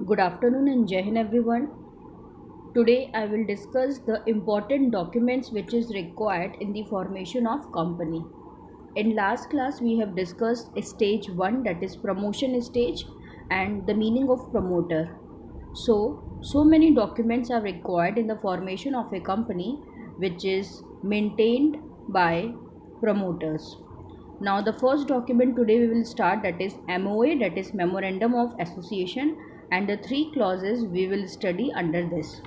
Good afternoon and Jai Hind everyone. Today I will discuss the important documents which is required in the formation of company. In last class we have discussed stage 1, that is promotion stage, and the meaning of promoter. So many documents are required in the formation of a company which is maintained by promoters. Now the first document today we will start, that is MOA, that is Memorandum of Association, and the three clauses we will study under this.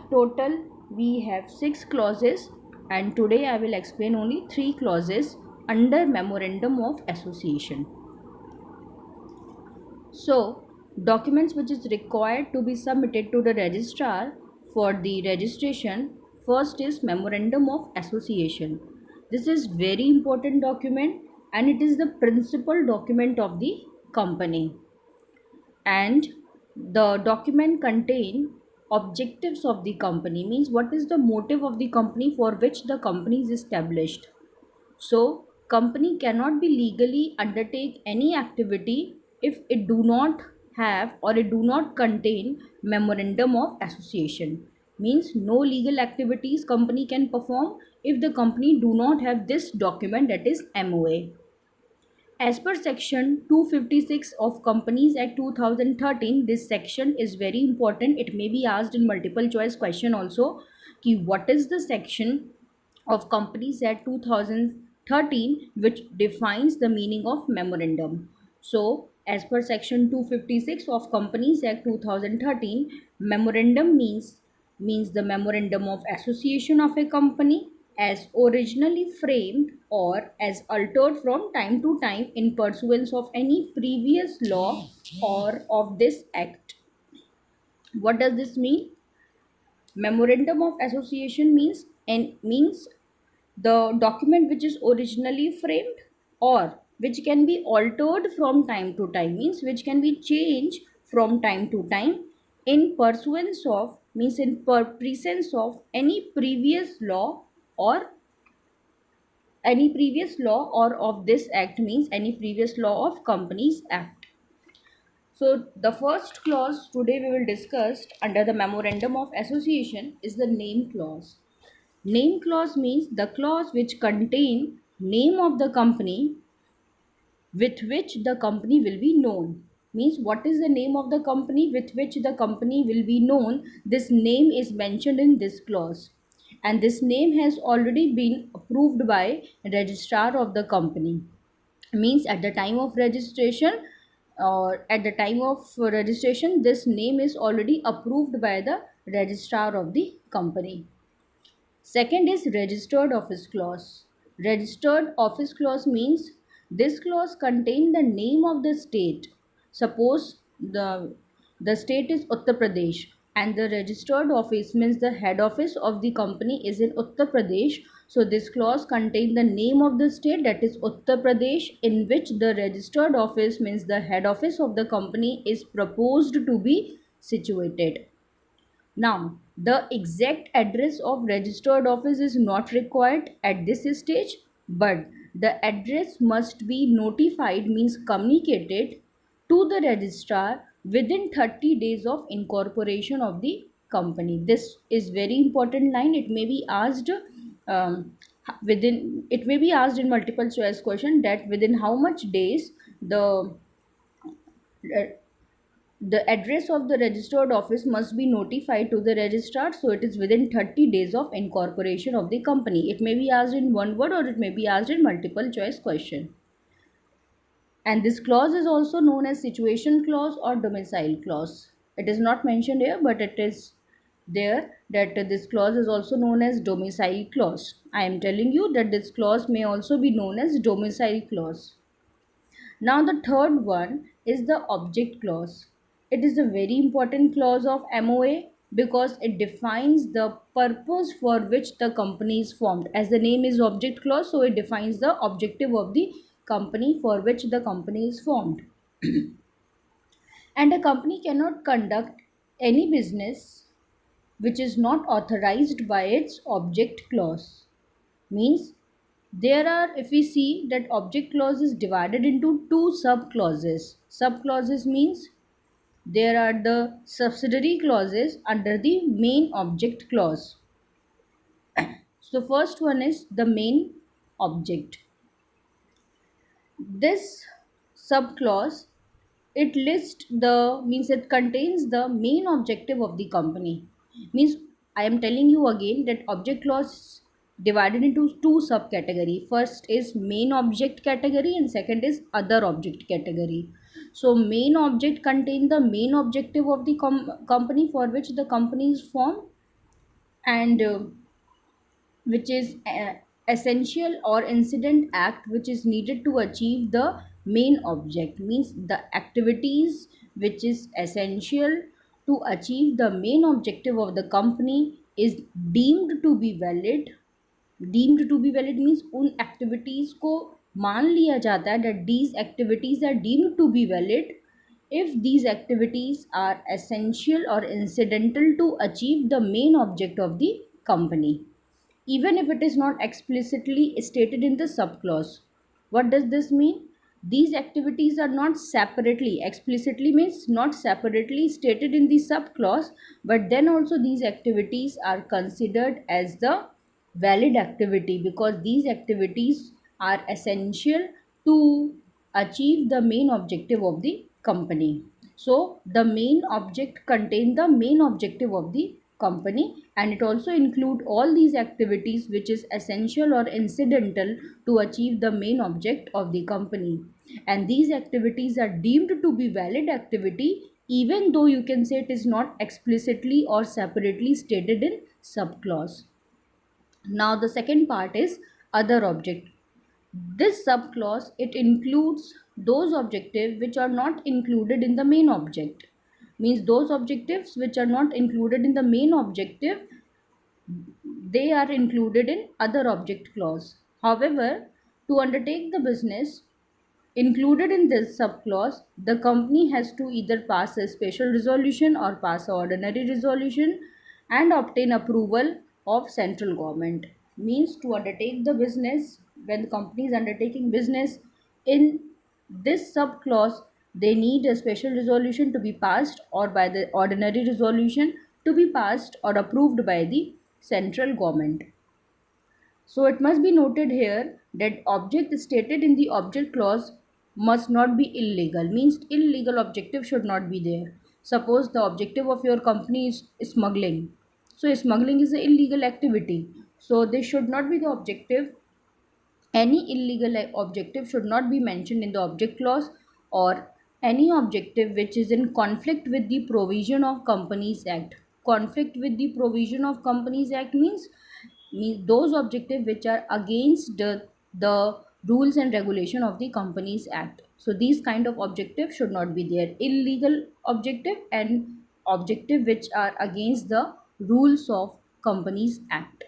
Total we have 6 clauses, and today I will explain only 3 clauses under Memorandum of Association. So documents which is required to be submitted to the registrar for the registration, first is Memorandum of Association. This is very important document and it is the principal document of the company, and the document contain objectives of the company, means what is the motive of the company for which the company is established. So company cannot be legally undertake any activity if it do not have or it do not contain memorandum of association. Means no legal activities company can perform if the company do not have this document, that is MOA. As per section 256 of Companies Act 2013, this section is very important. It may be asked in multiple choice question also. Ki what is the section of Companies Act 2013 which defines the meaning of memorandum? So, as per section 256 of Companies Act 2013, memorandum means the memorandum of association of a company as originally framed or as altered from time to time in pursuance of any previous law or of this act. What does this mean? Memorandum of association means the document which is originally framed or which can be altered from time to time, means which can be changed from time to time in pursuance of, means in presence of any previous law or of this act, means any previous law of Companies Act. So the first clause today we will discuss under the Memorandum of Association is the name clause. Name clause means the clause which contain name of the company with which the company will be known. Means what is the name of the company with which the company will be known? This name is mentioned in this clause, and this name has already been approved by registrar of the company. Means at the time of registration, or at the time of registration, this name is already approved by the registrar of the company. Second is registered office clause. Registered office clause means this clause contains the name of the state. Suppose the state is Uttar Pradesh and the registered office means the head office of the company is in Uttar Pradesh. So this clause contains the name of the state, that is Uttar Pradesh, in which the registered office means the head office of the company is proposed to be situated. Now, the exact address of registered office is not required at this stage, but the address must be notified, means communicated to the registrar within 30 days of incorporation of the company. This is very important line. It may be asked it may be asked in multiple choice question, that within how much days the address of the registered office must be notified to the registrar, so it is within 30 days of incorporation of the company. It may be asked in one word or it may be asked in multiple choice question. And this clause is also known as situation clause or domicile clause. It is not mentioned here, but it is there that this clause is also known as domicile clause. I am telling you that this clause may also be known as domicile clause. Now the third one is the object clause. It is a very important clause of MOA because it defines the purpose for which the company is formed. As the name is object clause, so it defines the objective of the company for which the company is formed. And a company cannot conduct any business which is not authorized by its object clause. Means there are, if we see that object clause is divided into two sub clauses. Sub clauses means there are the subsidiary clauses under the main object clause. So first one is the main object. This subclause, it lists the, means it contains the main objective of the company. Means I am telling you again that object clause divided into two subcategory. First is main object category and second is other object category. So main object contain the main objective of the company for which the company is formed, and which is essential or incident act which is needed to achieve the main object. Means the activities which is essential to achieve the main objective of the company is deemed to be valid. Deemed to be valid means उन activities को मान लिया जाता है that these activities are deemed to be valid if these activities are essential or incidental to achieve the main object of the company, even if it is not explicitly stated in the subclause. What does this mean? These activities are not separately, explicitly means not separately stated in the subclause, but then also these activities are considered as the valid activity because these activities are essential to achieve the main objective of the company. So the main object contain the main objective of the company, and it also include all these activities which is essential or incidental to achieve the main object of the company, and these activities are deemed to be valid activity even though you can say it is not explicitly or separately stated in subclause. Now the second part is other object. This subclause, it includes those objectives which are not included in the main object. Means those objectives which are not included in the main objective, they are included in other object clause. However, to undertake the business included in this subclause, the company has to either pass a special resolution or pass an ordinary resolution and obtain approval of central government. Means to undertake the business, when the company is undertaking business in this subclause, they need a special resolution to be passed or by the ordinary resolution to be passed or approved by the central government. So it must be noted here that object stated in the object clause must not be illegal. Means illegal objective should not be there. Suppose the objective of your company is smuggling. So smuggling is an illegal activity. So this should not be the objective. Any illegal objective should not be mentioned in the object clause, or any objective which is in conflict with the provision of Companies Act. Conflict with the provision of Companies Act means those objectives which are against the rules and regulation of the Companies Act. So these kind of objectives should not be there. Illegal objective and objective which are against the rules of Companies Act.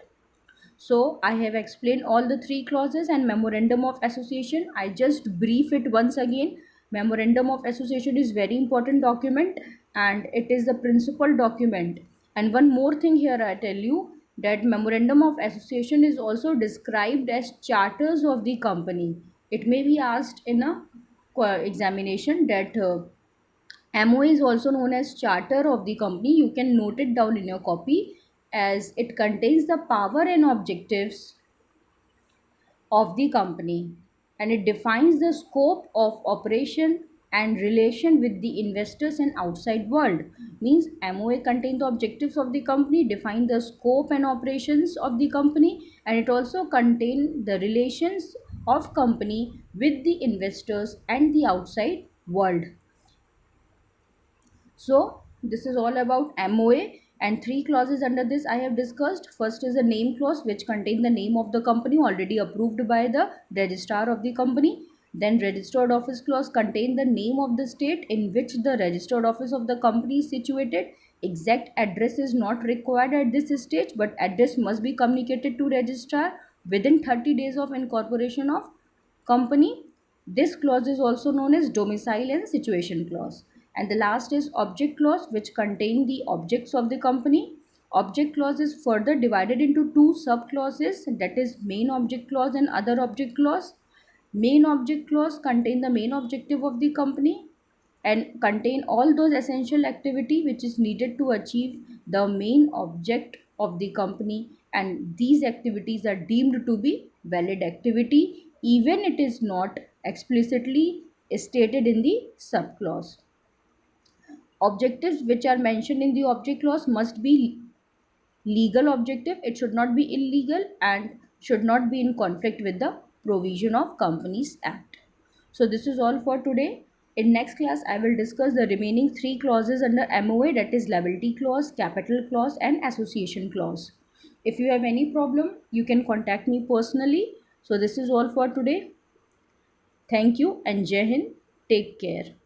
So I have explained all the three clauses and memorandum of association. I just brief it once again. Memorandum of association is very important document and it is the principal document. And one more thing here I tell you that memorandum of association is also described as charters of the company. It may be asked in a examination that MOA is also known as charter of the company. You can note it down in your copy as it contains the power and objectives of the company, and it defines the scope of operation and relation with the investors and outside world. Means MOA contains the objectives of the company, define the scope and operations of the company, and it also contains the relations of company with the investors and the outside world. So this is all about MOA, and three clauses under this I have discussed. First is a name clause which contains the name of the company already approved by the registrar of the company. Then registered office clause contain the name of the state in which the registered office of the company is situated. Exact address is not required at this stage, but address must be communicated to registrar within 30 days of incorporation of company. This clause is also known as domicile and situation clause. And the last is object clause, which contain the objects of the company. Object clause is further divided into two sub clauses, that is main object clause and other object clause. Main object clause contain the main objective of the company, and contain all those essential activity which is needed to achieve the main object of the company, and these activities are deemed to be valid activity even it is not explicitly stated in the subclause. Objectives which are mentioned in the object clause must be legal objective, it should not be illegal and should not be in conflict with the provision of Companies Act. So this is all for today. In next class I will discuss the remaining three clauses under MOA, that is liability clause, capital clause and association clause. If you have any problem you can contact me personally. So this is all for today. Thank you and Jai Hind. Take care.